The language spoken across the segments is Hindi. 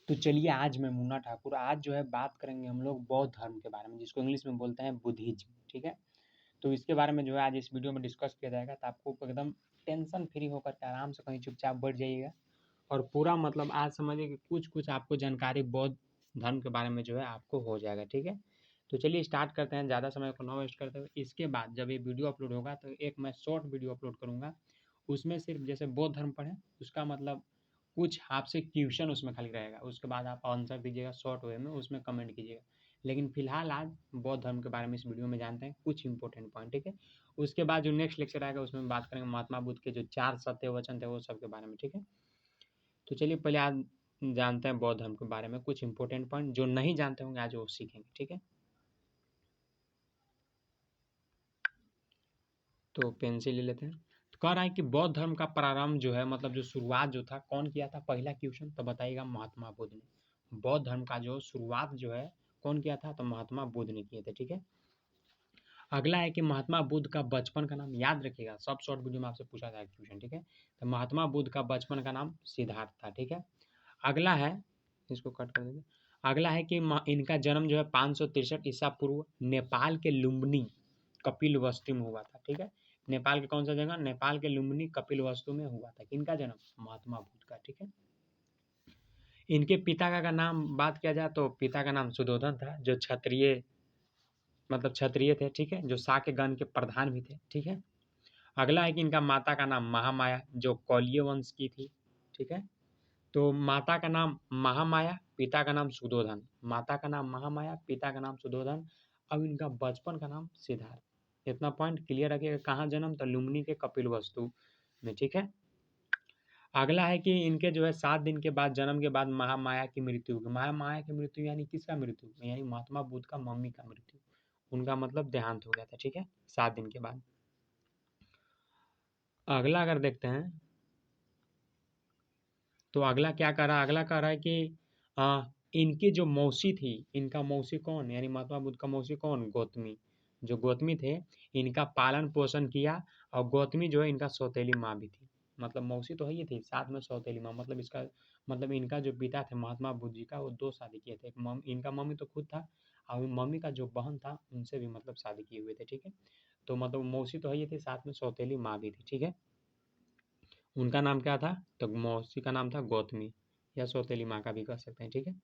तो चलिए आज मैं मुन्ना ठाकुर आज जो है बात करेंगे हम लोग बौद्ध धर्म के बारे में, जिसको इंग्लिश में बोलते हैं बुद्धिज्म। ठीक है, तो इसके बारे में जो है आज इस वीडियो में डिस्कस किया जाएगा। तो आपको एकदम टेंशन फ्री होकर के आराम से कहीं चुपचाप बैठ जाइएगा और पूरा मतलब आज समझिए कि कुछ कुछ आपको जानकारी बौद्ध धर्म के बारे में जो है आपको हो जाएगा। ठीक है, तो चलिए स्टार्ट करते हैं, ज़्यादा समय को ना वेस्ट करते हुए। इसके बाद जब ये वीडियो अपलोड होगा तो एक मैं शॉर्ट वीडियो अपलोड करूँगा, उसमें सिर्फ जैसे बौद्ध धर्म पढ़ें उसका मतलब कुछ आपसे क्वेश्चन उसमें खाली रहेगा, उसके बाद आप आंसर दीजिएगा शॉर्ट वे में, उसमें कमेंट कीजिएगा। लेकिन फिलहाल आज बौद्ध धर्म के बारे में इस वीडियो में जानते हैं कुछ इंपॉर्टेंट पॉइंट। ठीक है, उसके बाद जो नेक्स्ट लेक्चर आएगा उसमें बात करेंगे महात्मा बुद्ध के जो 4 सत्य वचन थे वो सब के बारे में। ठीक है, तो चलिए पहले आज जानते हैं बौद्ध धर्म के बारे में कुछ इंपॉर्टेंट पॉइंट, जो नहीं जानते होंगे आज वो सीखेंगे। ठीक है, तो पेंसिल ले लेते हैं। तो कह रहा है कि बौद्ध धर्म का प्रारंभ जो है मतलब जो शुरुआत जो था कौन किया था, पहला क्वेश्चन तो बताइएगा महात्मा बुद्ध ने। बौद्ध धर्म का जो शुरुआत जो है कौन किया था, तो महात्मा बुद्ध ने किए थे। ठीक है, अगला है कि महात्मा बुद्ध का बचपन का नाम, याद रखिएगा सब शॉर्ट वीडियो में आपसे पूछा था क्वेश्चन। ठीक है, तो महात्मा बुद्ध का बचपन का नाम सिद्धार्थ था। ठीक है, अगला है, इसको कट कर देंगे। अगला है कि इनका जन्म जो है 563 ईसा पूर्व नेपाल के लुम्बिनी कपिल वस्तु में हुआ था। ठीक है, नेपाल के कौन सा जगह, नेपाल के लुम्बिनी कपिल वस्तु में हुआ था। किनका जन्म, महात्मा बुद्ध का। ठीक है, इनके पिता का नाम बात किया जाए तो पिता का नाम सुधोधन था, जो क्षत्रिय मतलब क्षत्रिय थे। ठीक है, जो शाक्य गण के प्रधान भी थे। ठीक है, अगला है कि इनका माता का नाम महामाया, जो कौलिय वंश की थी। ठीक है, तो माता का नाम महामाया, पिता का नाम सुधोधन। माता का नाम महामाया, पिता का नाम सुधोधन। अब इनका बचपन का नाम सिद्धार्थ। इतना पॉइंट क्लियर रखिएगा। कहाँ जन्म, तो लुम्बिनी के कपिल वस्तु में। ठीक है, अगला है कि इनके जो है 7 दिन के बाद, जन्म के बाद महामाया की मृत्यु होगी। महामाया की मृत्यु यानी किसका मृत्यु, यानी महात्मा बुद्ध का मम्मी का मृत्यु, उनका मतलब देहांत हो गया था। ठीक है, 7 दिन के बाद। अगला अगर देखते हैं तो अगला क्या कर रहा है, अगला कह रहा है कि इनकी जो मौसी थी, इनका मौसी कौन, यानी महात्मा बुद्ध का मौसी कौन, गौतमी। जो गौतमी थे इनका पालन पोषण किया, और गौतमी जो है इनका सौतेली माँ भी थी। मतलब मौसी तो है ही थी, साथ में सौतेली माँ। मतलब इसका मतलब इनका जो पिता थे महात्मा बुद्ध जी का, वो 2 शादी किए थे। इनका मम्मी तो खुद था, और मम्मी का जो बहन था उनसे भी मतलब शादी किए हुए थे। ठीक है, तो मतलब मौसी तो है ही थी, साथ में सौतेली माँ भी थी। ठीक है, उनका नाम क्या था, तो मौसी का नाम था गौतमी, या सौतेली माँ का भी कह सकते हैं। ठीक है,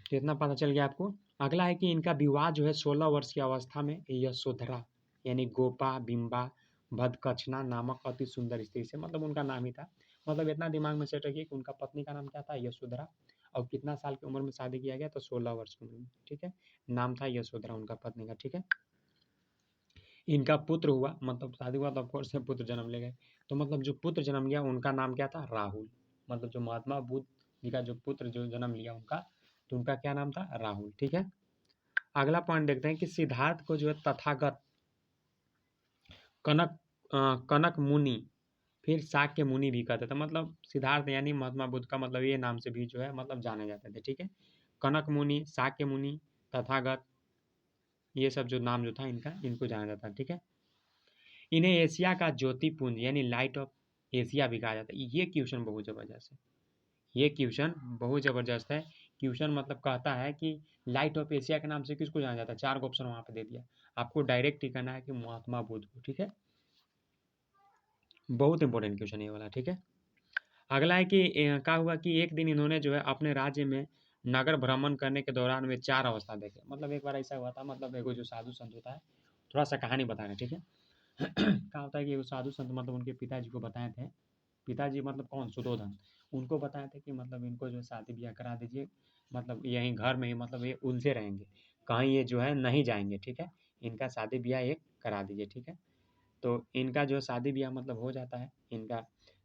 कितना पता चल गया आपको। अगला है कि इनका विवाह जो है 16 वर्ष की अवस्था में यशोधरा यानी गोपा बिंबा भदकचना नामक अति सुंदर स्त्री से, मतलब उनका नाम ही था। मतलब इतना दिमाग में सेट रखिए कि उनका पत्नी का नाम क्या था, यशोधरा। और कितना साल की उम्र में शादी किया गया, तो 16 वर्ष की उम्र में। ठीक है, नाम था यशोधरा उनका पत्नी का। ठीक है, इनका पुत्र हुआ, मतलब शादी हुआ तो ऑफकोर्स से पुत्र जन्म ले गए। तो मतलब जो पुत्र जन्म लिया उनका नाम क्या था, राहुल। मतलब जो महात्मा बुद्ध जी का जो पुत्र जो जन्म लिया उनका, तो उनका क्या नाम था, राहुल। ठीक है, अगला पॉइंट देखते हैं कि सिद्धार्थ को जो है तथागत कनक कनक मुनि फिर शाक्य मुनि भी कहते थे। मतलब सिद्धार्थ यानी महात्मा बुद्ध का मतलब ये नाम से भी जो है मतलब जाने जाते थे। ठीक है, कनक मुनि, शाक्य मुनि, तथागत, ये सब जो नाम जो था इनका, इनको जाना जाता है। ठीक है, इन्हें एशिया का ज्योतिपुंज यानी लाइट ऑफ एशिया भी कहा जाता है। ये क्वेश्चन बहुत ज़बरदस्त है, ये क्वेश्चन बहुत ज़बरदस्त है। क्वेश्चन मतलब कहता है कि लाइट ऑफ एशिया के नाम से किसको जाना जाता है, 4 ऑप्शन वहाँ पे दे दिया। आपको डायरेक्ट ही कहना है कि महात्मा बुद्ध को। ठीक है, बहुत इंपॉर्टेंट क्वेश्चन ये वाला। ठीक है, अगला है कि क्या हुआ कि एक दिन इन्होंने जो है अपने राज्य में नगर भ्रमण करने के दौरान वे 4 अवस्था देखे। मतलब एक बार ऐसा हुआ था, मतलब एगो जो साधु संत होता है, थोड़ा सा कहानी बता रहे हैं। ठीक है, क्या होता है कि वो साधु संत मतलब उनके पिताजी को बताए थे, पिताजी मतलब कौन, सुधोधन। उनको बताए थे कि मतलब इनको जो है शादी ब्याह करा दीजिए, मतलब यहीं घर में ही, मतलब ये उलझे रहेंगे, कहीं ये जो है नहीं जाएंगे। ठीक है, इनका शादी ब्याह एक करा दीजिए। ठीक है, तो इनका जो शादी ब्याह मतलब हो जाता है इनका।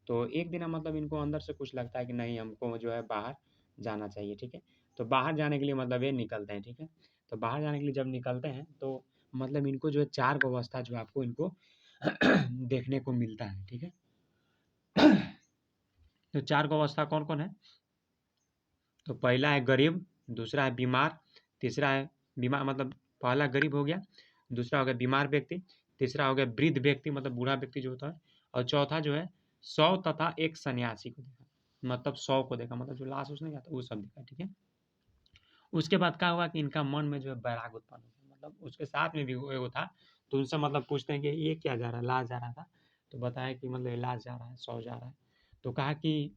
तो एक दिन मतलब इनको अंदर से कुछ लगता है कि नहीं, हमको जो है बाहर जाना चाहिए। ठीक है, तो बाहर जाने के लिए मतलब ये निकलते हैं। ठीक है, तो बाहर जाने के लिए जब निकलते हैं तो मतलब इनको जो है 4 गो अवस्था जो आपको इनको देखने को मिलता है। ठीक है, तो 4 गो अवस्था कौन कौन है, तो पहला है गरीब, दूसरा है बीमार, तीसरा है बीमार मतलब पहला गरीब हो गया, दूसरा हो गया बीमार व्यक्ति, तीसरा हो गया वृद्ध व्यक्ति मतलब बूढ़ा व्यक्ति जो होता है, और चौथा जो है 100 तथा एक सन्यासी को देखा, मतलब 100 को देखा, मतलब जो लाश उसने क्या था वो सब देखा, ठीक है। उसके बाद क्या हुआ कि इनका मन में जो है वैराग उत्पन्न हो गया, मतलब उसके साथ में भी वो था, तो उनसे मतलब पूछते हैं कि ये क्या जा रहा है, लाश जा रहा था, तो बताया कि मतलब ये लाश जा रहा है, 100 जा रहा है। तो कहा कि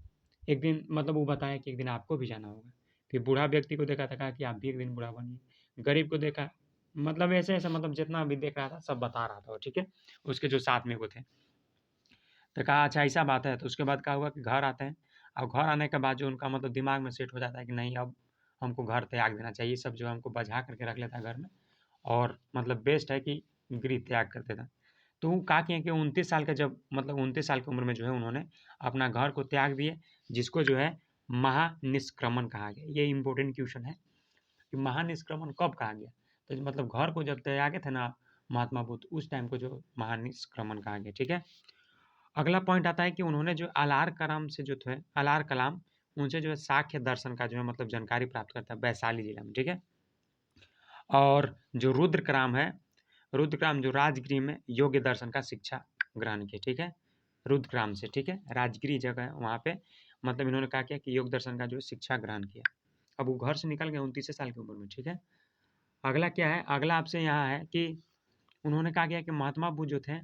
एक दिन, मतलब वो बताया कि एक दिन आपको भी जाना होगा। फिर बूढ़ा व्यक्ति को देखा था, कहा कि आप भी एक दिन बूढ़ा बनिए। गरीब को देखा, मतलब ऐसे ऐसे, मतलब जितना भी देख रहा था सब बता रहा था वो, ठीक है, उसके जो साथ में वो थे। तो कहा अच्छा ऐसा बात है। तो उसके बाद क्या हुआ कि घर आते हैं, और घर आने के बाद जो उनका मतलब दिमाग में सेट हो जाता है कि नहीं अब हमको घर त्याग देना चाहिए, सब जो है हमको बजा करके रख लेता है घर में, और मतलब बेस्ट है कि गृह त्याग कर देता। तो वो कहा कि 29 साल का, जब मतलब 29 साल की उम्र में जो है उन्होंने अपना घर को त्याग दिए, जिसको जो है महानिष्क्रमण कहा गया। ये इंपॉर्टेंट क्वेश्चन है कि महानिष्क्रमण कब कहा गया। तो मतलब घर को जब त्यागे थे ना महात्मा बुद्ध, उस टाइम को जो महानिष्क्रमण कहा गया, ठीक है। अगला पॉइंट आता है कि उन्होंने जो अलार कलाम से जो थे, अलार कलाम, उनसे जो है सांख्य दर्शन का जो है मतलब जानकारी प्राप्त करता है वैशाली जिला में, ठीक है। और जो रुद्रक्राम है, रुद्रक्राम जो राजगृह में योग्य दर्शन का शिक्षा ग्रहण किया, ठीक है, रुद्रक्राम से, ठीक है, राजगृह जगह है वहाँ पे, मतलब इन्होंने कहा किया कि योग दर्शन का जो शिक्षा ग्रहण किया। अब वो घर से निकल गए 29 साल की उम्र में, ठीक है। अगला क्या है, अगला आपसे यहाँ है कि उन्होंने कहा गया कि महात्मा बुद्ध जो थे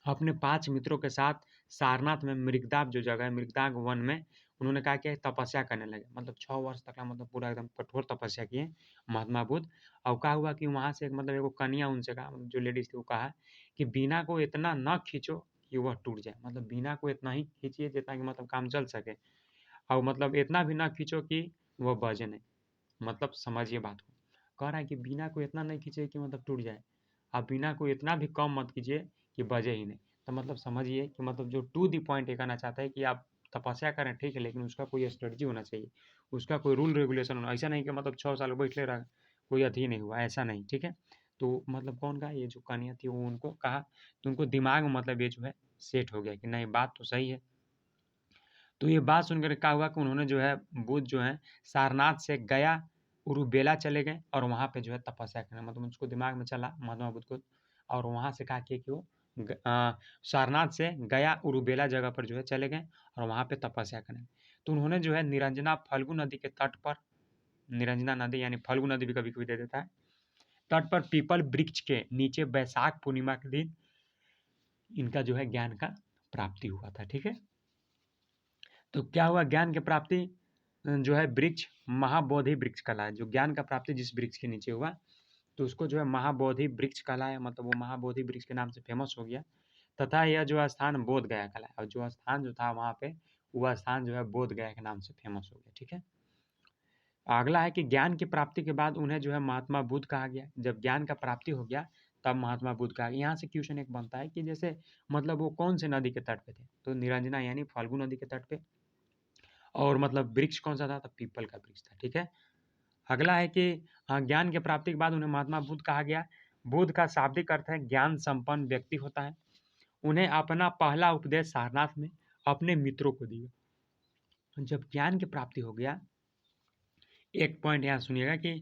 अपने 5 मित्रों के साथ सारनाथ में मृगदाब जो जगह है, मृगदाग वन में उन्होंने कहा कि तपस्या करने लगे, मतलब 6 वर्ष तक का मतलब पूरा एकदम कठोर तपस्या किए महात्मा बुद्ध। और क्या हुआ कि वहाँ से मतलब एगो कन्या उनसे कहा, जो लेडीज थी वो कहा कि बीना को इतना न खींचो कि वह टूट जाए, मतलब बीना को इतना ही खींचिए जितना कि मतलब काम चल सके, और मतलब इतना भी ना खींचो कि वह बजे नहीं, मतलब समझिए बात को। कह रहा है कि बीना को इतना नहीं खींचे कि मतलब टूट जाए, आप बीना को इतना भी कम मत कीजिए कि बजे ही नहीं। तो मतलब समझिए कि मतलब जो टू दी पॉइंट ये कहना चाहता है कि आप तपस्या करें ठीक है, लेकिन उसका कोई स्ट्रेटजी होना चाहिए, उसका कोई रूल रेगुलेशन होना, ऐसा नहीं कि मतलब 6 साल बैठले रहा कोई अथी नहीं हुआ, ऐसा नहीं, ठीक है। तो मतलब कौन का ये जो कन्या थी वो उनको कहा, तो उनको दिमाग में मतलब ये जो है सेट हो गया कि नहीं बात तो सही है। तो ये बात सुनकर क्या हुआ कि उन्होंने जो है बुद्ध जो है सारनाथ से गया उरुबेला चले गए, और वहाँ पे जो है तपस्या करना, मतलब उसको दिमाग में चला महात्मा बुद्ध को, और वहाँ से कहा कि वो सारनाथ से गया उरुबेला जगह पर जो है चले गए, और वहाँ पे तपस्या करें। तो उन्होंने जो है निरंजना फल्गु नदी के तट पर, निरंजना नदी यानी फल्गु नदी भी कभी कभी दे देता है, तट पर पीपल वृक्ष के नीचे वैशाख पूर्णिमा के दिन इनका जो है ज्ञान का प्राप्ति हुआ था, ठीक है। तो क्या हुआ, ज्ञान की प्राप्ति जो है वृक्ष महाबोधि वृक्ष कहलाया, जो ज्ञान का प्राप्ति जिस वृक्ष के नीचे हुआ तो उसको जो है महाबोधि वृक्ष कहलाया, मतलब वो महाबोधि वृक्ष के नाम से फेमस हो गया। तथा यह जो स्थान बोध गया कहलाया, और जो स्थान जो था वहाँ पे वह स्थान जो है बोध गया के नाम से फेमस हो गया, ठीक है। अगला है कि ज्ञान की प्राप्ति के बाद उन्हें जो है महात्मा बुद्ध कहा गया। जब ज्ञान का प्राप्ति हो गया तब महात्मा बुद्ध कहा गया। यहाँ से क्वेश्चन एक बनता है कि जैसे मतलब वो कौन से नदी के तट पे थे, तो निरंजना यानी फाल्गु नदी के तट पे, और मतलब वृक्ष कौन सा था, तो पीपल का वृक्ष था, ठीक है। अगला है कि ज्ञान की प्राप्ति के बाद उन्हें महात्मा बुद्ध कहा गया। बुद्ध का शाब्दिक अर्थ है ज्ञान संपन्न व्यक्ति होता है। उन्हें अपना पहला उपदेश सारनाथ में अपने मित्रों को दिया। जब ज्ञान की प्राप्ति हो गया, एक पॉइंट यहाँ सुनिएगा कि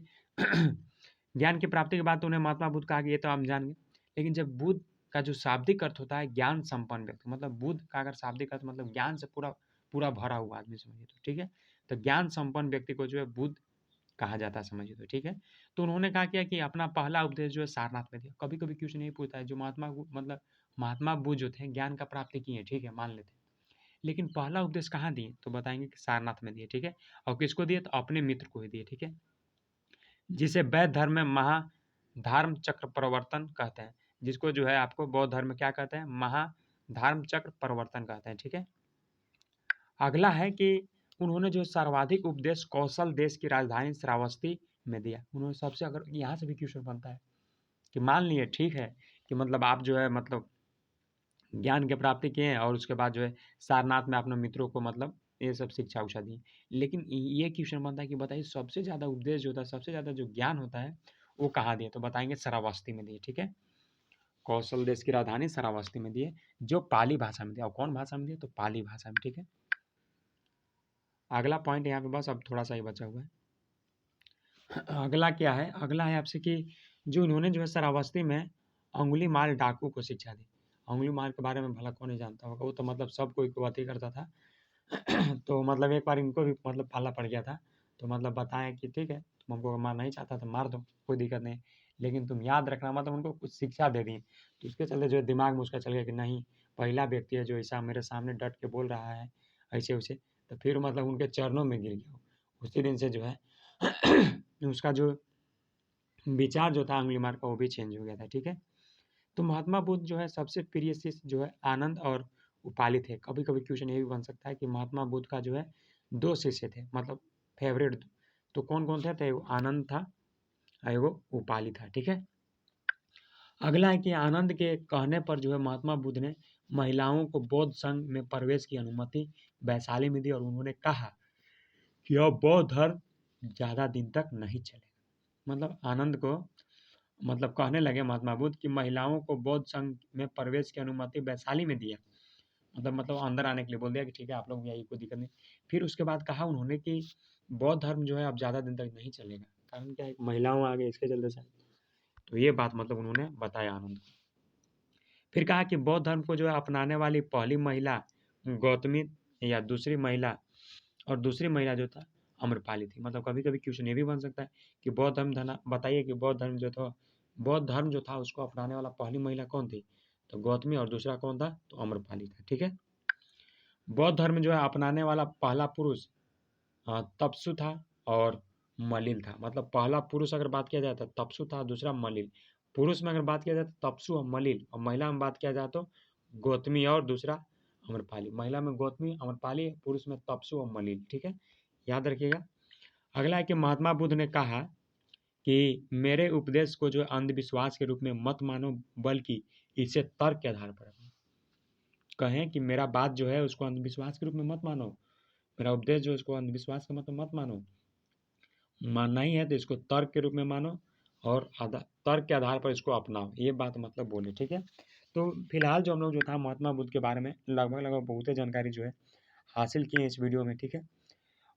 ज्ञान की प्राप्ति के बाद तो उन्हें महात्मा बुद्ध कहा गया, ये तो हम जान गए, लेकिन जब बुद्ध का जो शाब्दिक अर्थ होता है ज्ञान संपन्न व्यक्ति, मतलब बुद्ध का अगर शाब्दिक अर्थ मतलब ज्ञान से पूरा पूरा भरा हुआ आदमी समझिए तो, ठीक है। तो ज्ञान संपन्न व्यक्ति को जो है बुद्ध कहा जाता है समझिए तो, ठीक है। तो उन्होंने कहा क्या कि अपना पहला उपदेश जो है सारनाथ में दिया। कभी कभी क्वेश्चन यही पूछता है, जो मतलब महात्मा बुद्ध जो थे ज्ञान का प्राप्ति किए, ठीक है, मान लेते हैं, लेकिन पहला उपदेश कहाँ दिए, तो बताएंगे कि सारनाथ में दिए, ठीक है। और किसको दिए, तो अपने मित्र को ही दिए, ठीक है, जिसे वैद्य धर्म में महाधर्म चक्र प्रवर्तन कहते हैं, जिसको जो है आपको बौद्ध धर्म में क्या कहते हैं, महाधर्म चक्र प्रवर्तन कहते हैं, ठीक है। अगला है कि उन्होंने जो सर्वाधिक उपदेश कौशल देश की राजधानी श्रावस्ती में दिया। उन्होंने सबसे, अगर यहाँ से भी क्वेश्चन बनता है कि मान लिए ठीक है कि मतलब आप जो है मतलब ज्ञान की प्राप्ति किए हैं और उसके बाद जो है सारनाथ में अपने मित्रों को मतलब ये सब शिक्षा उक्षा दी, लेकिन ये क्वेश्चन बनता है कि बताइए सबसे ज़्यादा उपदेश जो होता है, सबसे ज़्यादा जो ज्ञान होता है वो कहाँ दिए, तो बताएंगे श्रावस्ती में दिए, ठीक है। कौशल देश की राजधानी श्रावस्ती में दिए, जो पाली भाषा में दिया। और कौन भाषा में दिए, तो पाली भाषा में, ठीक है। अगला पॉइंट यहाँ पे बस अब थोड़ा सा ही बचा हुआ है। अगला क्या है, अगला है आपसे कि जो इन्होंने जो है श्रावस्ती में अंगुली माल डाकू को शिक्षा दी। अंगुली माल के बारे में भला कौन नहीं जानता होगा, वो तो मतलब सब कोई को अति करता था। तो मतलब एक बार इनको भी मतलब पाला पड़ गया था, तो मतलब बताया कि ठीक है तुम हमको मारना नहीं चाहता तो मार दो, कोई दिक्कत नहीं, लेकिन तुम याद रखना, मतलब उनको कुछ शिक्षा दे दी। तो इसके चलते जो है दिमाग में उसका चल गया कि नहीं, पहला व्यक्ति है जो ऐसा मेरे सामने डट के बोल रहा है ऐसे वैसे, तो फिर मतलब उनके चरणों में गिर गया। उसी दिन से जो है उसका जो विचार जो था अंगुली मार का वो भी चेंज हो गया था। ठीक है, तो महात्मा बुद्ध जो है सबसे प्रिय शिष्य जो है आनंद और उपाली थे। कभी कभी क्वेश्चन ये भी बन सकता है कि महात्मा बुद्ध का जो है 2 शिष्य थे, मतलब फेवरेट, तो कौन कौन थे? तो एगो आनंद था और एगो उपाली था। ठीक है, अगला है कि आनंद के कहने पर जो है महात्मा बुद्ध ने महिलाओं को बौद्ध संघ में प्रवेश की अनुमति वैशाली में दी, और उन्होंने कहा कि अब बौद्ध धर्म ज़्यादा दिन तक नहीं चलेगा। मतलब आनंद को मतलब कहने लगे महात्मा बुद्ध कि महिलाओं को बौद्ध संघ में प्रवेश की अनुमति वैशाली में दिया, मतलब अंदर आने के लिए बोल दिया कि ठीक है आप लोग भी आइए, कोई दिक्कत नहीं। फिर उसके बाद कहा उन्होंने कि बौद्ध धर्म जो है अब ज़्यादा दिन तक नहीं चलेगा, कारण क्या है, महिलाओं आ गए इसके चलते से। तो ये बात मतलब उन्होंने बताया आनंद को। फिर कहा कि बौद्ध धर्म को जो है अपनाने वाली पहली महिला गौतमी या दूसरी महिला, और दूसरी महिला जो था अम्रपाली थी। मतलब कभी कभी क्वेश्चन ये भी बन सकता है कि बौद्ध धर्म बताइए कि बौद्ध धर्म जो था उसको अपनाने वाला पहली महिला कौन थी? तो गौतमी, और दूसरा कौन था? तो अम्रपाली था। ठीक है, बौद्ध धर्म जो है अपनाने वाला पहला पुरुष तपसु था और मलिल था। मतलब पहला पुरुष अगर बात किया जाए तो तपसु था, दूसरा मलिल। पुरुष में अगर बात किया जाए तो तपसु और मलिल, और महिला में बात किया जाए तो गौतमी और दूसरा अम्रपाली। महिला में गौतमी अम्रपाली, पुरुष में तपसु और मलिल। ठीक है, याद रखिएगा। अगला है कि महात्मा बुद्ध ने कहा कि मेरे उपदेश को जो अंधविश्वास के रूप में मत मानो, बल्कि इसे तर्क के आधार पर कहें कि मेरा बात जो है उसको अंधविश्वास के रूप में मत मानो, मेरा उपदेश जो है उसको अंधविश्वास का मतलब मत मानो, मानना ही है तो इसको तर्क के रूप में मानो और तर्क के आधार पर इसको अपनाओ, ये बात मतलब बोले। ठीक है, तो फिलहाल जो हम लोग जो था महात्मा बुद्ध के बारे में लगभग बहुत ही जानकारी जो है हासिल की है इस वीडियो में। ठीक है,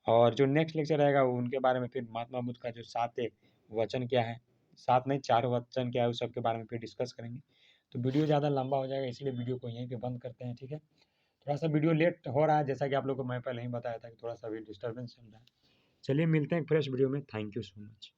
और जो नेक्स्ट लेक्चर रहेगा उनके बारे में फिर महात्मा बुद्ध का जो 7 वचन क्या है, 7 नहीं 4 वचन क्या है, उस सब के बारे में फिर डिस्कस करेंगे। तो वीडियो ज़्यादा लंबा हो जाएगा, इसलिए वीडियो को यहीं पे बंद करते हैं। ठीक है, थोड़ा सा वीडियो लेट हो रहा है, जैसा कि आप लोग को मैं पहले ही बताया था कि थोड़ा सा भी डिस्टर्बेंस चल रहा है। चलिए मिलते हैं फ्रेश वीडियो में। Thank you so much.